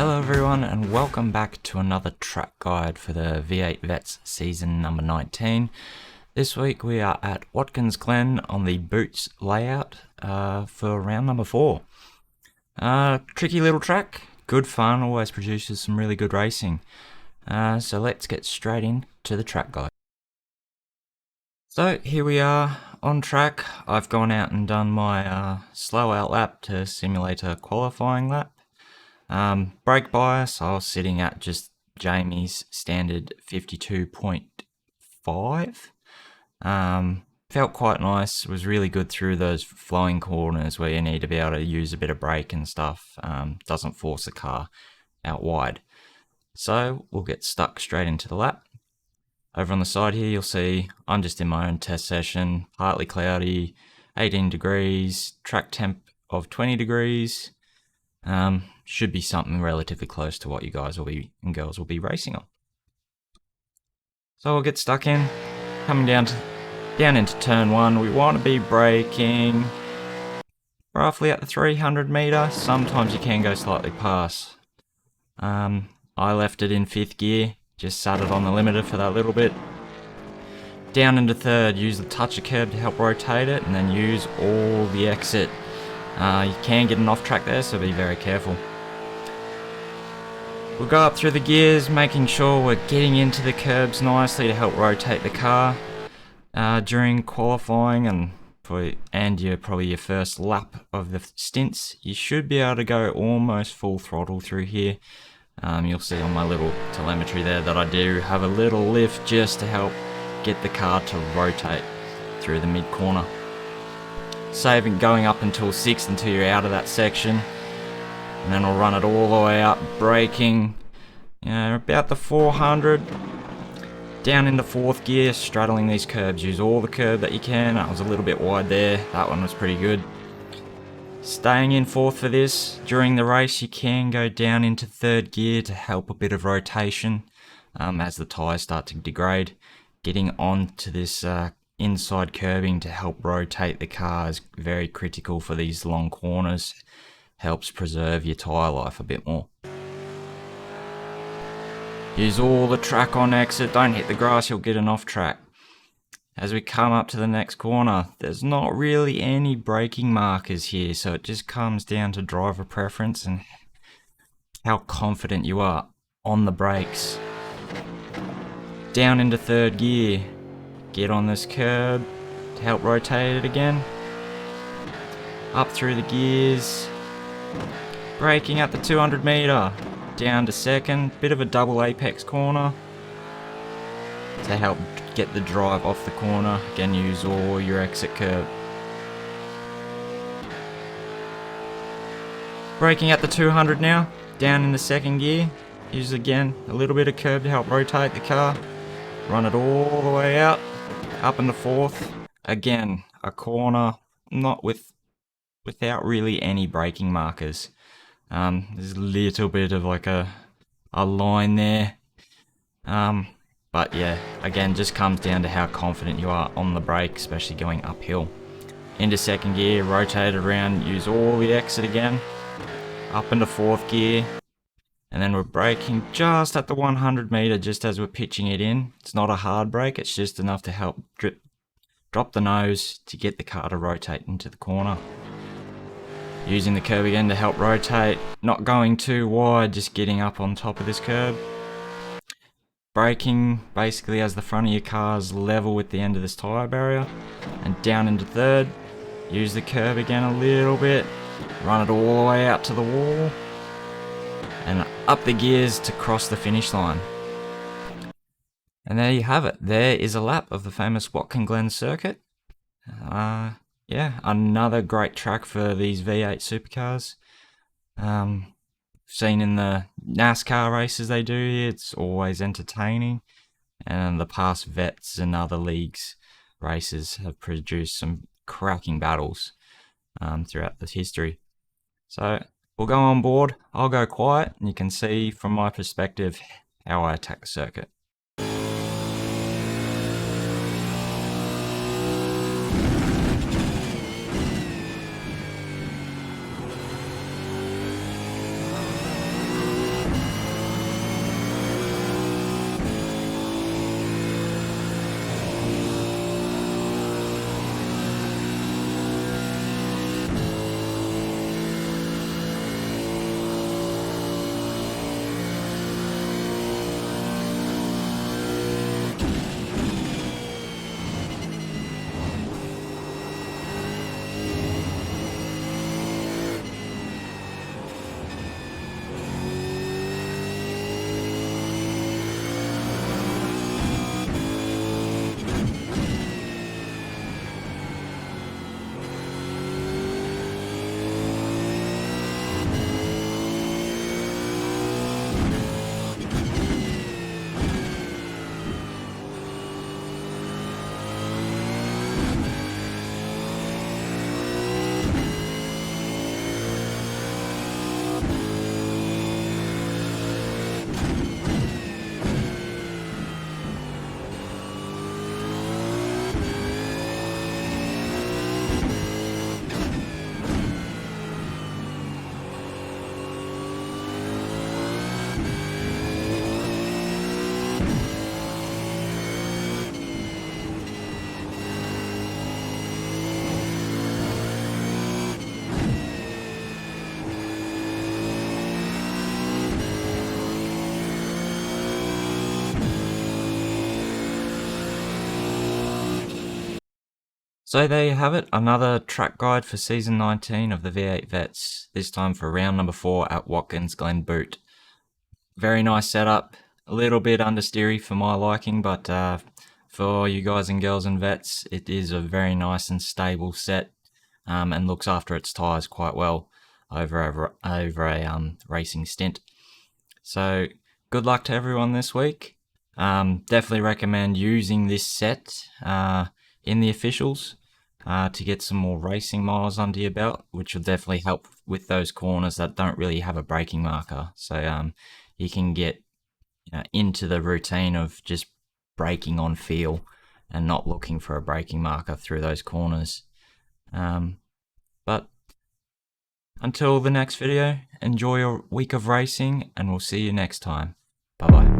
Hello everyone and welcome back to another track guide for the V8 Vets season number 19. This week we are at Watkins Glen on the boots layout for round number 4. Tricky little track, good fun, always produces some really good racing. So let's get straight into the track guide. So here we are on track. I've gone out and done my slow out lap to simulate a qualifying lap. Brake bias, I was sitting at just Jamie's standard 52.5. Felt quite nice, was really good through those flowing corners where you need to be able to use a bit of brake and stuff. Doesn't force the car out wide. So we'll get stuck straight into the lap. Over on the side here you'll see I'm just in my own test session, partly cloudy, 18 degrees, track temp of 20 degrees. Should be something relatively close to what you guys will be and girls will be racing on. So we'll get stuck in, coming down into turn 1. We want to be braking roughly at the 300 meter. Sometimes you can go slightly past. I left it in 5th gear, just sat it on the limiter for that little bit. Down into 3rd, use the toucher curb to help rotate it, and then use all the exit. You can get an off track there, so be very careful. We'll go up through the gears, making sure we're getting into the curbs nicely to help rotate the car. During qualifying and probably your first lap of the stints, you should be able to go almost full throttle through here. You'll see on my little telemetry there that I do have a little lift just to help get the car to rotate through the mid corner. Saving going up until 6th until you're out of that section, and then we'll run it all the way up, braking, about the 400, down into 4th gear, straddling these curbs. Use all the curb that you can. That was a little bit wide there, that one was pretty good. Staying in 4th for this. During the race you can go down into 3rd gear to help a bit of rotation as the tyres start to degrade. Getting onto this inside curbing to help rotate the car is very critical for these long corners. Helps preserve your tyre life a bit more. Use all the track on exit, don't hit the grass, you'll get an off track. As we come up to the next corner, there's not really any braking markers here, so it just comes down to driver preference and how confident you are on the brakes. Down into 3rd gear, get on this curb to help rotate it again. Up through the gears, braking at the 200 meter, down to 2nd, bit of a double apex corner to help get the drive off the corner. Again, use all your exit curb. Braking at the 200 now, down in the 2nd gear, use again a little bit of curb to help rotate the car. Run it all the way out, up into 4th. Again, a corner, not without really any braking markers. There's a little bit of like a line there. But yeah, again, just comes down to how confident you are on the brake, especially going uphill. Into 2nd gear, rotate around, use all the exit again. Up into 4th gear. And then we're braking just at the 100 meter, just as we're pitching it in. It's not a hard brake, it's just enough to help drop the nose to get the car to rotate into the corner. Using the curb again to help rotate, not going too wide, just getting up on top of this curb. Braking basically as the front of your car is level with the end of this tyre barrier. And down into 3rd, use the curb again a little bit, run it all the way out to the wall, and up the gears to cross the finish line. And there you have it. There is a lap of the famous Watkins Glen circuit. Yeah, another great track for these V8 supercars. Seen in the NASCAR races they do here, it's always entertaining. And the past Vets and other leagues races have produced some cracking battles throughout the history. So we'll go on board, I'll go quiet, and you can see from my perspective how I attack the circuit. So there you have it, another track guide for season 19 of the V8 Vets, this time for round number 4 at Watkins Glen Boot. Very nice setup, a little bit understeery for my liking, but for you guys and girls and vets, it is a very nice and stable set, and looks after its tyres quite well over a racing stint. So good luck to everyone this week. Definitely recommend using this set in the officials to get some more racing miles under your belt, which will definitely help with those corners that don't really have a braking marker. So you can get into the routine of just braking on feel and not looking for a braking marker through those corners. But until the next video, enjoy your week of racing and we'll see you next time. Bye bye.